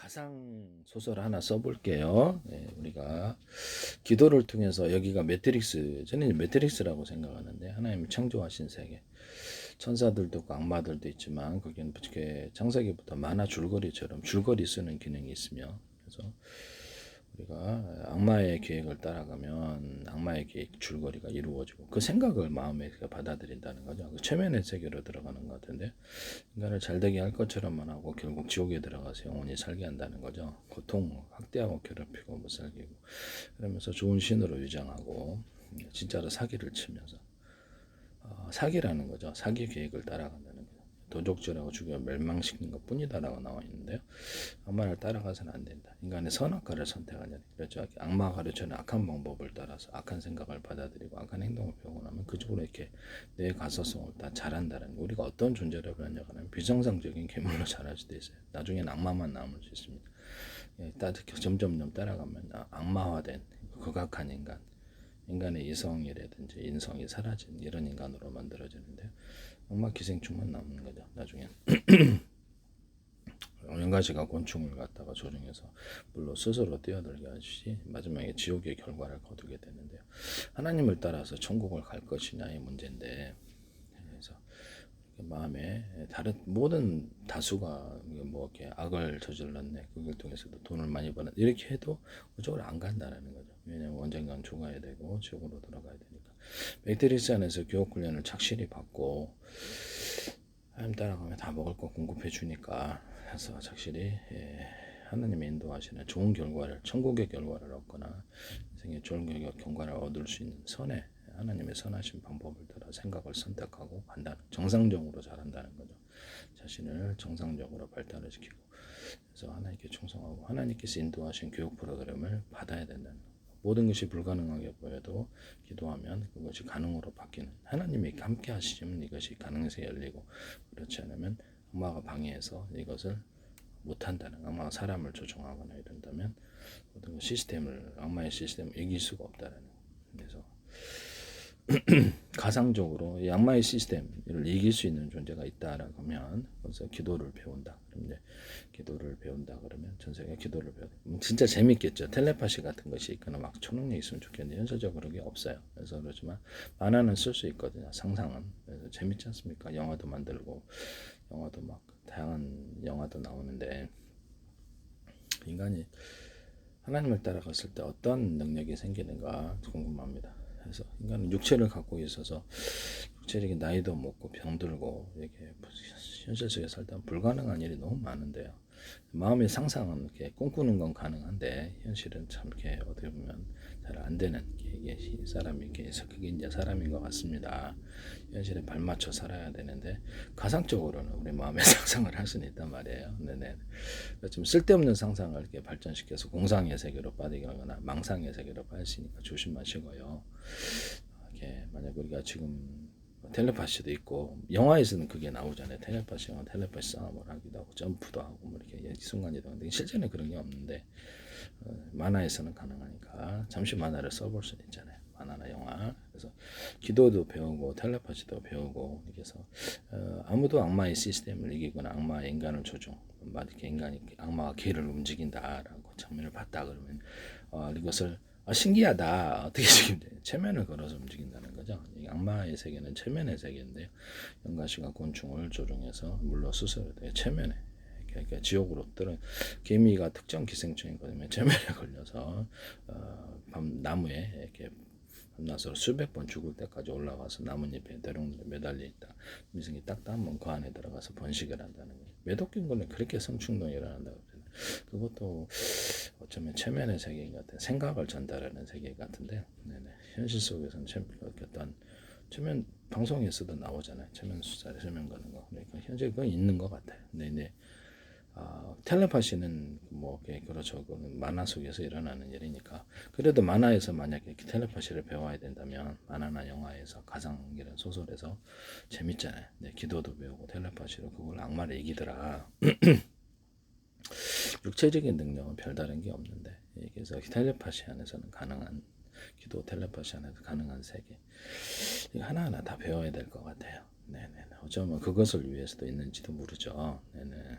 가상 소설 하나 써볼게요. 우리가 기도를 통해서 여기가 매트릭스, 저는 매트릭스라고 생각하는데 하나님이 창조하신 세계, 천사들도 있고 악마들도 있지만 거기는 어떻게 창세기부터 만화 줄거리처럼 줄거리 쓰는 기능이 있으며, 그래서 우리가 악마의 계획을 따라가면 악마의 계획 줄거리가 이루어지고 그 생각을 마음에 받아들인다는 거죠. 그 최면의 세계로 들어가는 것 같은데, 인간을 잘되게 할 것처럼만 하고 결국 지옥에 들어가서 영원히 살게 한다는 거죠. 고통, 학대하고 괴롭히고 못 살게 하고, 그러면서 좋은 신으로 위장하고 진짜로 사기를 치면서 사기라는 거죠. 사기 계획을 따라간다는 거죠. 도적질하고 죽여 멸망시키는 것 뿐이다라고 나와 있는데요. 악마를 따라가서는 안 된다. 인간의 선악과를 선택하냐. 그렇죠. 악마가 가르치는 악한 방법을 따라서 악한 생각을 받아들이고 악한 행동을 배우고 나면 그쪽으로 이렇게 뇌 가소성을 다 잘한다는 거. 우리가 어떤 존재라고 하냐면 비정상적인 괴물로 자랄 수도 있어요. 나중에는 악마만 남을 수 있습니다. 점점점 따라가면 악마화된 극악한 인간, 인간의 이성이라든지 인성이 사라진 이런 인간으로 만들어지는데요. 악마 기생충만 남는 거죠. 나중엔. 영가시가 곤충을 갖다가 조종해서 물로 스스로 뛰어들게 하듯이 마지막에 지옥의 결과를 거두게 되는데요. 하나님을 따라서 천국을 갈 것이냐의 문제인데, 그래서 마음에 다른 모든 다수가 뭐 이렇게 악을 저질렀네, 그걸 통해서도 돈을 많이 버는 이렇게 해도 그쪽으로 안 간다는 거죠. 왜냐하면 언젠간 죽어야 되고 지옥으로 돌아가야 되니까. 매트리스 안에서 교육 훈련을 착실히 받고 하나님 따라가면 다 먹을 거 공급해 주니까 해서 착실히 하나님의 인도하시는 좋은 결과를, 천국의 결과를 얻거나 인생의 좋은 결과를 얻을 수 있는 선의 하나님의 선하신 방법을 따라 생각을 선택하고 한다는, 정상적으로 잘한다는 거죠. 자신을 정상적으로 발달을 시키고, 그래서 하나님께 충성하고 하나님께서 인도하신 교육 프로그램을 받아야 된다는 거. 모든 것이 불가능하게 보여도 기도하면 그것이 가능으로 바뀌는, 하나님이 함께 하시면 이것이 가능해서 열리고, 그렇지 않으면 악마가 방해해서 이것을 못한다는, 악마가 사람을 조종하거나 이런다면 모든 시스템을, 악마의 시스템을 이길 수가 없다는. 그래서 가상적으로 이 악마의 시스템을 이길 수 있는 존재가 있다라고 하면, 그래서 기도를 배운다. 그럼 이제 기도를 배운다 그러면 전 세계 기도를 배운다. 진짜 재밌겠죠. 텔레파시 같은 것이 있거나 막 초능력이 있으면 좋겠는데 현실적으로 그게 없어요. 그래서 그렇지만 만화는 쓸 수 있거든요. 상상은. 그래서 재밌지 않습니까? 영화도 만들고, 영화도 막 다양한 영화도 나오는데, 인간이 하나님을 따라갔을 때 어떤 능력이 생기는가 궁금합니다. 그래서 인간은 육체를 갖고 있어서 육체적인 나이도 먹고 병들고 이렇게 현실 속에 살다 불가능한 일이 너무 많은데요. 마음의 상상은 이렇게 꿈꾸는 건 가능한데 현실은 참 이렇게 어떻게 보면 잘 안 되는 게 사람이 계속 그게 이제 사람인 것 같습니다. 현실에 발맞춰 살아야 되는데 가상적으로는 우리 마음의 상상을 할 수는 있단 말이에요. 네네. 좀 쓸데없는 상상을 이렇게 발전시켜서 공상의 세계로 빠지거나 망상의 세계로 빠지니까 조심하시고요. 이렇게 만약 우리가 지금 텔레파시도 있고, 영화에서는 그게 나오잖아요. 텔레파시 영화, 텔레파시 싸움을 하기도 하고 점프도 하고 뭐 이렇게 순간이동하는데 실제는 그런 게 없는데 만화에서는 가능하니까 잠시 만화를 써볼 수는 있잖아요. 만화나 영화. 그래서 기도도 배우고 텔레파시도 배우고, 그래서 아무도 악마의 시스템을 이기거나 악마의 인간을 조종, 이렇게 인간이 악마가 개를 움직인다라고 장면을 봤다 그러면 이것을 신기하다, 어떻게 지금 체면을 걸어서 움직인다는 거죠. 이 악마의 세계는 체면의 세계인데요. 영가시가 곤충을 조종해서 물로 스스로 체면에, 그러니까 지옥으로 들은 개미가 특정 기생충이거든요. 체면에 걸려서 나무에 이렇게 밤낮으로 수백 번 죽을 때까지 올라가서 나뭇잎에 대롱대롱 매달려 있다. 미생이 딱 한번 그 안에 들어가서 번식을 한다는 거예요. 매독균군은 그렇게 성충동이 일어난다고 그래요. 그것도 어쩌면 체면의 세계 같은, 생각을 전달하는 세계 같은데, 네네. 현실 속에서는 어떤 체면, 방송에서도 나오잖아요. 체면 수사를 체면 거는 거. 그러니까 현재 그건 있는 것 같아요. 네네. 텔레파시는 뭐 그렇죠. 그 만화 속에서 일어나는 일이니까. 그래도 만화에서 만약에 텔레파시를 배워야 된다면 만화나 영화에서 가상 이런 소설에서 재밌잖아요. 네, 기도도 배우고 텔레파시로 그걸 악마를 이기더라. 육체적인 능력은 별다른 게 없는데, 그래서 텔레파시 안에서는 가능한, 기도 텔레파시 안에서 가능한 세계, 이거 하나하나 다 배워야 될 것 같아요. 네네. 어쩌면 그것을 위해서도 있는지도 모르죠. 네네.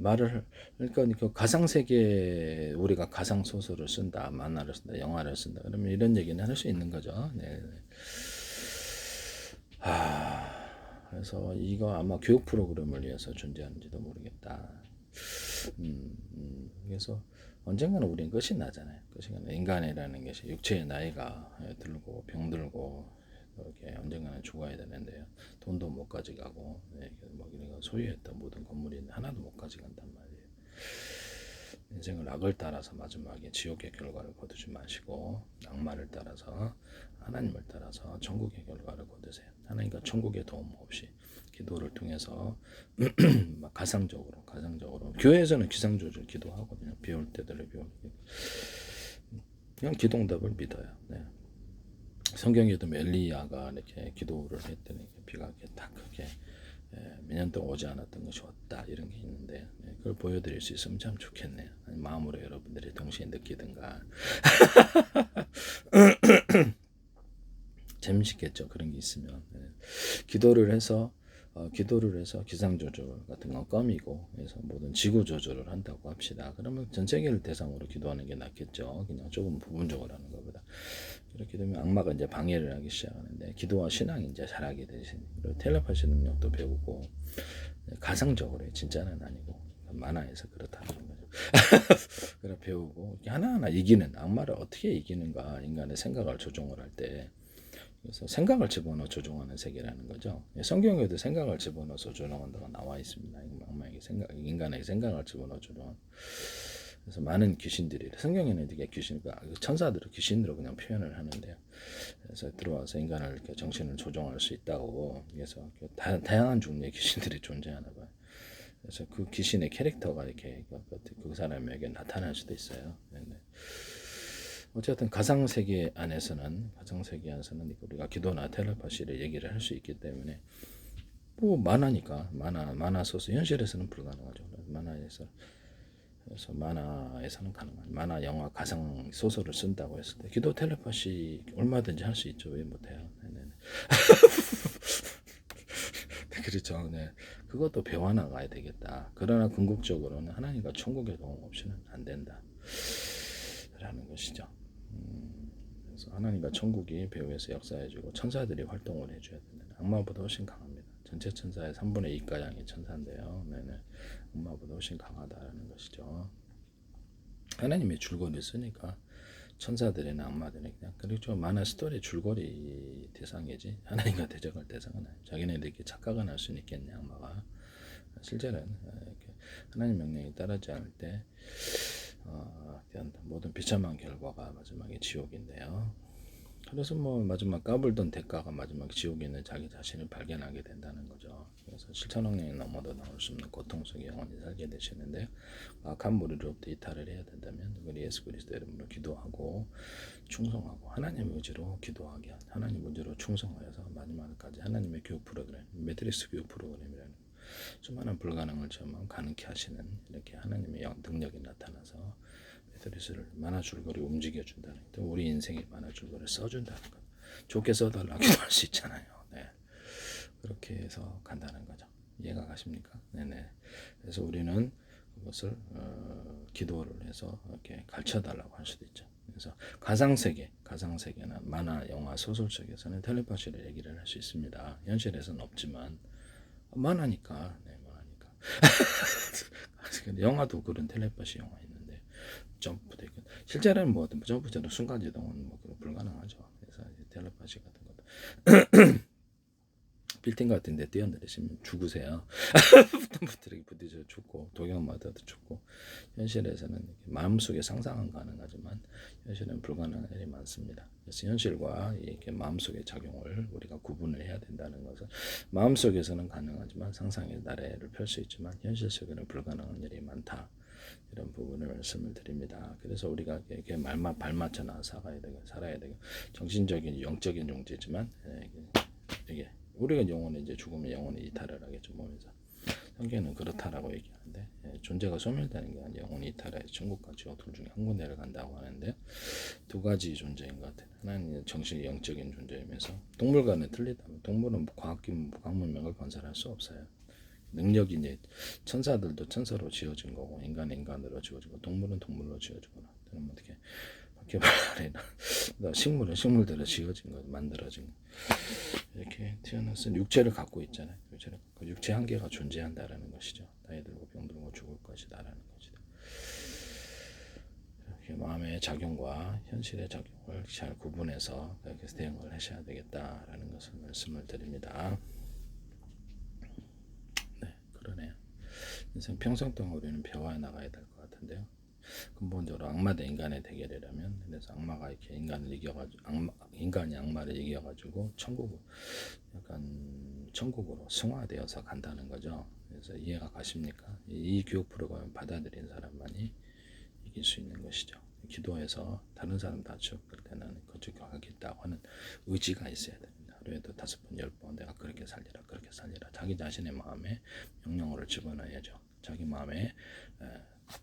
말을 그러니까 그 가상 세계 우리가 가상 소설을 쓴다, 만화를 쓴다, 영화를 쓴다. 그러면 이런 얘기는 할 수 있는 거죠. 네. 그래서 이거 아마 교육 프로그램을 위해서 존재하는지도 모르겠다. 그래서 언젠가는 우리는 끝이 나잖아요. 끝이 나 인간이라는 것이 육체의 나이가 들고 병들고 이렇게 언젠가는 죽어야 되는데요. 돈도 못 가져가고 뭐 우리가 소유했던 모든 건물이 하나도 못 가져간단 말이에요. 인생을 악을 따라서 마지막에 지옥의 결과를 거두지 마시고 악마를 따라서 하나님을 따라서 천국의 결과를 거두세요. 하나님과 천국의 도움 없이 기도를 통해서 가상적으로 교회에서는 기상조절 기도하거든요. 비올 때들을 비올 때 그냥 기도응답을 믿어요. 네. 성경에도 엘리야가 이렇게 기도를 했더니 비가 이렇게 딱 그렇게 몇 년 동안 오지 않았던 것이 왔다 이런 게 있는데 그걸 보여드릴 수 있으면 참 좋겠네요. 마음으로 여러분들이 동시에 느끼든가 재밌겠죠. 그런 게 있으면 기도를 해서 기상 조절 같은 건 껌이고 그래서 모든 지구 조절을 한다고 합시다. 그러면 전 세계를 대상으로 기도하는 게 낫겠죠. 그냥 조금 부분적으로 하는 것보다. 그렇게 되면 악마가 이제 방해를 하기 시작하는데 기도와 신앙이 이제 잘하게 되시니 그리고 텔레파시 능력도 배우고 가상적으로 진짜는 아니고 만화에서 그렇다는 거죠. 그래 배우고 하나하나 이기는 악마를 어떻게 이기는가 인간의 생각을 조종을 할 때 그래서 생각을 집어넣어 조종하는 세계라는 거죠. 성경에도 생각을 집어넣어서 조종한다고 나와 있습니다. 악마에게 인간에게 생각을 집어넣어 조종한. 그래서 많은 귀신들이 성경에는 이게 천사들을 귀신으로 그냥 표현을 하는데요. 그래서 들어와서 인간을 이렇게 정신을 조종할 수 있다고 그래서 다양한 종류의 귀신들이 존재하나 봐요. 그래서 그 귀신의 캐릭터가 이렇게 그 사람에게 나타날 수도 있어요. 어쨌든 가상 세계 안에서는 우리가 기도나 텔레파시를 얘기를 할 수 있기 때문에 뭐 만화니까 만화 소설 현실에서는 불가능하죠. 만화에서는 가능한 만화 영화 가상 소설을 쓴다고 했을 때 기도 텔레파시 얼마든지 할 수 있죠. 왜 못해요? 그렇죠. 네. 그것도 배워나가야 되겠다. 그러나 궁극적으로는 하나님과 천국의 도움 없이는 안 된다. 라는 것이죠. 그래서 하나님과 천국이 배후에서 역사해주고 천사들이 활동을 해줘야 된다. 악마보다 훨씬 강합니다. 전체 천사의 3분의 2가량이 천사인데요. 네네. 악마보다 훨씬 강하다라는 것이죠. 하나님의 줄거리를 쓰니까 천사들이나 악마들이 그냥 그렇죠. 만화 스토리 줄거리 대상이지 하나님과 대적할 대상은 아니에요. 자기네들끼리 착각은 할 수는 있겠네 악마가. 실제는 이렇게 하나님 명령에 따르지 않을 때 모든 비참한 결과가 마지막에 지옥인데요. 그래서 뭐 마지막 까불던 대가가 마지막 지옥에 있는 자기 자신을 발견하게 된다는 거죠. 그래서 실천학령이 넘어도 나올 수 없는 고통 속에 영원히 살게 되시는데요. 악한 무리로부터 이탈을 해야 된다면 우리 예수 그리스도 이름으로 기도하고 충성하고 하나님 의지로 기도하게 하나님 의지로 충성하여서 마지막까지 하나님의 교육 프로그램 매트리스 교육 프로그램이라는 수많은 불가능을 점만 가능케 하시는 이렇게 하나님의 능력이 나타나서 매트리스를 만화 줄거리 움직여준다는 거 우리 인생에 만화 줄거리를 써준다는 거 좋게 써달라고 할 수 있잖아요. 네. 그렇게 해서 간다는 거죠. 이해가 가십니까? 네네. 그래서 우리는 그것을 기도를 해서 이렇게 가르쳐달라고 할 수도 있죠. 그래서 가상세계나 만화, 영화, 소설 속에서는 텔레파시를 얘기를 할 수 있습니다. 현실에서는 없지만 만화니까, 네, 만화니까. 영화도 그런 텔레파시 영화 있는데 점프도 있고 실제로는 뭐 점프처럼 순간이동은 뭐 불가능하죠. 그래서 텔레파시 같은 것도 빌딩 같은 데 뛰어내리시면 죽으세요. 부들부들하게 부딪혀 죽고 동영마다도 죽고 현실에서는 마음속에 상상은 가능하지만 현실은 불가능한 일이 많습니다. 그래서 현실과 이렇게 마음속의 작용을 우리가 구분을 해야 된다는 것은 마음속에서는 가능하지만 상상의 나래를 펼 수 있지만 현실 속에는 불가능한 일이 많다. 이런 부분을 말씀을 드립니다. 그래서 우리가 이렇게 발맞춰 살아야 되고 정신적인 영적인 존재지만 이게 우리가 영혼이 이제 죽으면 영혼이 이탈을 하겠죠. 몸에서. 성경은 그렇다라고 얘기하는데 존재가 소멸되는 게 아니라 영혼이 이탈해서 천국과 지옥 둘 중에 한 군데를 간다고 하는데 두 가지 존재인 것 같아요. 하나는 정신이 영적인 존재이면서 동물과는 틀리다. 동물은 과학문명을 건설할 수 없어요. 능력이 이제 천사들도 천사로 지어진 거고 인간은 인간으로 지어지고 동물은 동물로 지어지거나 또는 뭐 어떻게 바퀴벌레나 식물은 식물대로 지어진 거 만들어진 거. 이렇게 태어나서 육체를 갖고 있잖아요. 육체를 갖고 육체 한계가 존재한다라는 것이죠. 나이 들고 병들고 죽을 것이다라는 것이다. 이렇게 마음의 작용과 현실의 작용을 잘 구분해서 그렇게 대응을 하셔야 되겠다라는 것을 말씀을 드립니다. 네, 그러네요. 인생 평생 동안 우리는 배워 나가야 될 것 같은데요. 근본적으로 악마 대 인간의 대결이라면, 그래서 악마가 이렇게 인간을 이겨가지고 인간이 악마를 이겨가지고 천국으로 승화되어서 간다는 거죠. 그래서 이해가 가십니까? 이 교육 프로그램을 받아들인 사람만이 이길 수 있는 것이죠. 기도해서 다른 사람 다 죽을 때는 그쪽 가겠다고 하는 의지가 있어야 됩니다. 하루에도 5번, 10번 내가 그렇게 살리라, 그렇게 살리라. 자기 자신의 마음에 명령어를 집어넣어야죠. 자기 마음에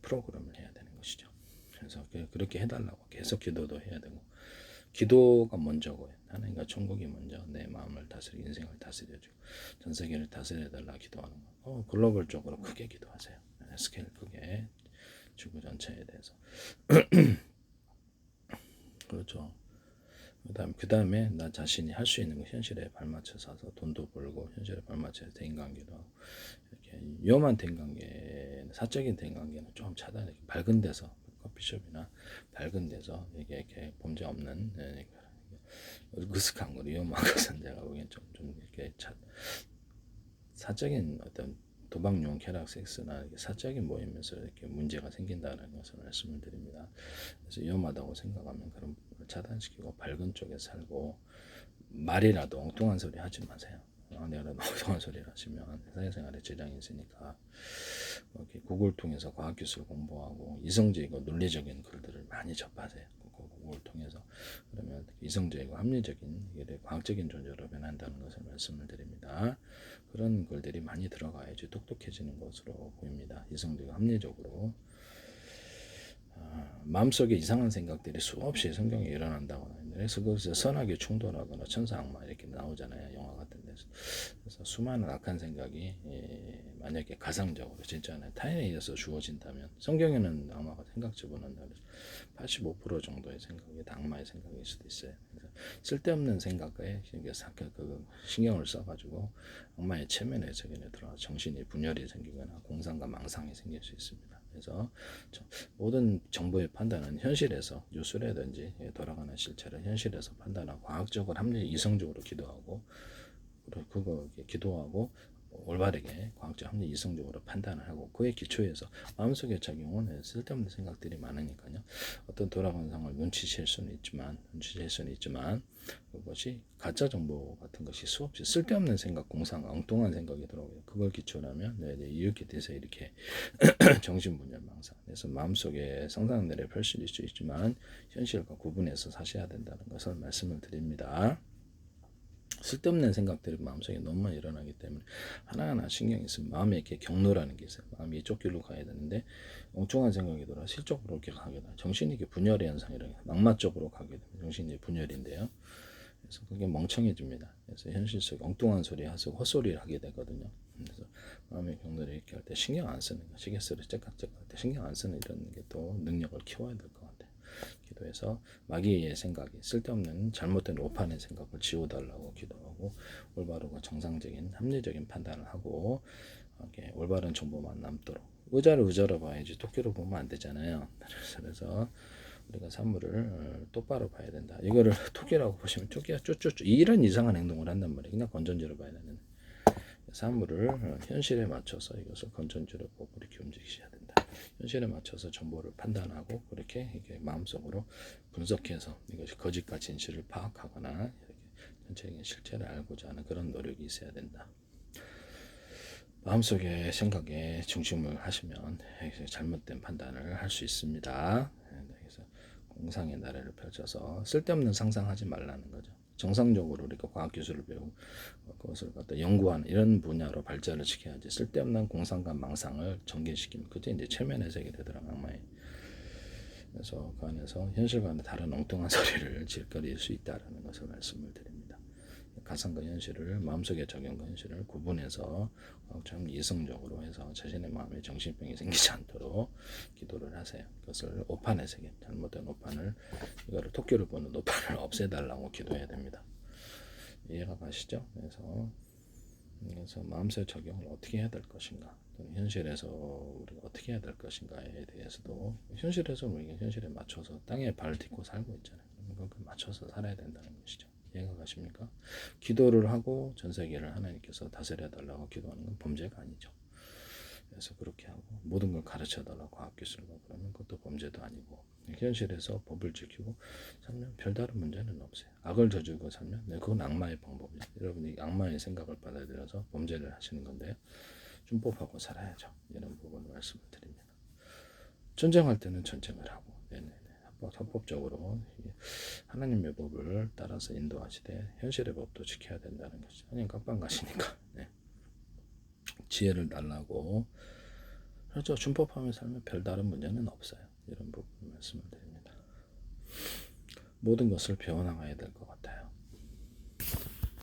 프로그램을 해야 되는 것이죠. 그래서 그렇게 해달라고 계속 기도도 해야 되고, 기도가 먼저고요. 하나님과 천국이 먼저 내 마음을 다스리고 인생을 다스려주고 전 세계를 다스려달라 기도하는 거. 글로벌적으로 크게 기도하세요. 스케일 크게 지구 전체에 대해서. 그렇죠. 그 다음에 나 자신이 할 수 있는 거 현실에 발맞춰서 하서 돈도 벌고 현실에 발맞춰서 대인관계도 하고, 이렇게 위험한 대인관계, 사적인 대인관계는 좀 차단해. 밝은 데서 커피숍이나 밝은 데서 이렇게 범죄 없는 으슥한 거, 위험한 것은 제가 보기엔 좀 이렇게 사적인 어떤 도박용 쾌락 섹스나 이렇게 사적인 모임에서 이렇게 문제가 생긴다는 것을 말씀을 드립니다. 그래서 위험하다고 생각하면 그런 부분을 차단시키고 밝은 쪽에 살고, 말이라도 엉뚱한 소리 하지 마세요. 내가 엉뚱한 소리를 하시면 사회생활에 지장이 있으니까 이렇게 구글 통해서 과학기술 공부하고 이성적이고 논리적인 글들을 많이 접하세요. 구글 통해서. 그러면 이성적이고 합리적인 과학적인 존재로 변한다는 것을 말씀을 드립니다. 그런 글들이 많이 들어가야지 똑똑해지는 것으로 보입니다. 이성적이고 합리적으로. 마음속에 이상한 생각들이 수없이 성경에 일어난다거나, 그래서 그것을 선하게 충돌하거나 천사 악마 이렇게 나오잖아요, 영화 같은 데서. 그래서 수많은 악한 생각이 만약에 가상적으로 진짜 타인에 의해서 주어진다면, 성경에는 악마가 생각 집어넣는다 그래서 85% 정도의 생각이 악마의 생각일 수도 있어요. 그래서 쓸데없는 생각에 신경을 써가지고 악마의 체면의 세계에 들어가 정신이 분열이 생기거나 공상과 망상이 생길 수 있습니다. 그래서 모든 정보의 판단은 현실에서, 뉴스라든지 돌아가는 실체를 현실에서 판단하고 과학적으로 합리 이성적으로 기도하고, 그거 기도하고 올바르게 과학적 합리 이성적으로 판단을 하고, 그에 기초해서 마음속의 작용은 쓸데없는 생각들이 많으니까요. 어떤 돌아가는 상황을 눈치챌 수는 있지만 그것이 가짜 정보 같은 것이 수없이 쓸데없는 생각, 공상, 엉뚱한 생각이 들어오고요. 그걸 기초로 하면 이렇게 돼서 이렇게 정신분열 망상. 그래서 마음속에 상상들의 펼칠 수 있지만 현실과 구분해서 사셔야 된다는 것을 말씀을 드립니다. 쓸데없는 생각들이 마음속에 너무 많이 일어나기 때문에 하나하나 신경이 있으면 마음에 이렇게 경로라는 게 있어요. 마음이 이쪽 길로 가야 되는데 엉뚱한 생각이 들어 실적으로 이렇게 가게 돼. 정신이 이렇게 분열의 현상이라는 게 낙마 쪽으로 가게 되면 정신이 분열인데요. 그래서 그게 멍청해집니다. 그래서 현실 속에 엉뚱한 소리 하고 헛소리를 하게 되거든요. 그래서 마음의 경로를 이렇게 할 때 신경 안 쓰는 거, 시계소리 째깍째깍 할 때 신경 안 쓰는 이런 게 또 능력을 키워야 될 것 같아요. 기도해서 마귀의 생각이 쓸데없는 잘못된 오판의 생각을 지워달라고 기도하고, 올바르고 정상적인 합리적인 판단을 하고 올바른 정보만 남도록. 의자를 의자로 봐야지 토끼로 보면 안 되잖아요. 그래서 우리가 사물을 똑바로 봐야 된다. 이거를 토끼라고 보시면 토끼가 쭈쭈쭈 이런 이상한 행동을 한단 말이에요. 그냥 건전지로 봐야 되는. 사물을 현실에 맞춰서 이것을 건전지로 보고 이렇게 움직이셔야 된다. 현실에 맞춰서 정보를 판단하고 그렇게 이게 마음속으로 분석해서 이것이 거짓과 진실을 파악하거나 이렇게 전체적인 실체를 알고자 하는 그런 노력이 있어야 된다. 마음속의 생각에 중심을 하시면 잘못된 판단을 할 수 있습니다. 그래서 공상의 나래를 펼쳐서 쓸데없는 상상하지 말라는 거죠. 정상적으로 우리가 과학기술을 배우고 그것을 갖다 연구하는 이런 분야로 발전을 시켜야지, 쓸데없는 공상과 망상을 전개시키면 그때 이제 체면의 세계에 들어가면, 그래서 그 안에서 현실과는 다른 엉뚱한 소리를 질거릴 수 있다는 것을 말씀을 드립니다. 가상과 현실을 마음속에 적용과 현실을 구분해서 좀 이성적으로 해서 자신의 마음에 정신병이 생기지 않도록 기도를 하세요. 그것을 오판의 세계, 잘못된 오판을 이거를 토끼를 보는 오판을 없애달라고 기도해야 됩니다. 이해가 가시죠? 그래서 마음속 적용을 어떻게 해야 될 것인가, 또는 현실에서 우리가 어떻게 해야 될 것인가에 대해서도 현실에서 우리가 현실에 맞춰서 땅에 발을 딛고 살고 있잖아요. 그러니까 그 맞춰서 살아야 된다는 것이죠. 이해가 가십니까? 기도를 하고 전 세계를 하나님께서 다스려 달라고 기도하는 건 범죄가 아니죠. 그래서 그렇게 하고 모든 걸 가르쳐 달라고 과학기술과 그러면 그것도 범죄도 아니고, 현실에서 법을 지키고 살면 별다른 문제는 없어요. 악을 저지르고 살면 그건 악마의 방법이에요. 여러분이 악마의 생각을 받아들여서 범죄를 하시는 건데 준법하고 살아야죠. 이런 부분을 말씀을 드립니다. 전쟁할 때는 전쟁을 하고, 합법적으로 하나님의 법을 따라서 인도하시되 현실의 법도 지켜야 된다는 것이죠. 하나님 깜빵 가시니까 지혜를 달라고, 그렇죠. 준법하며 살면 별다른 문제는 없어요. 이런 부분 말씀을 드립니다. 모든 것을 배워나가야 될 것 같아요.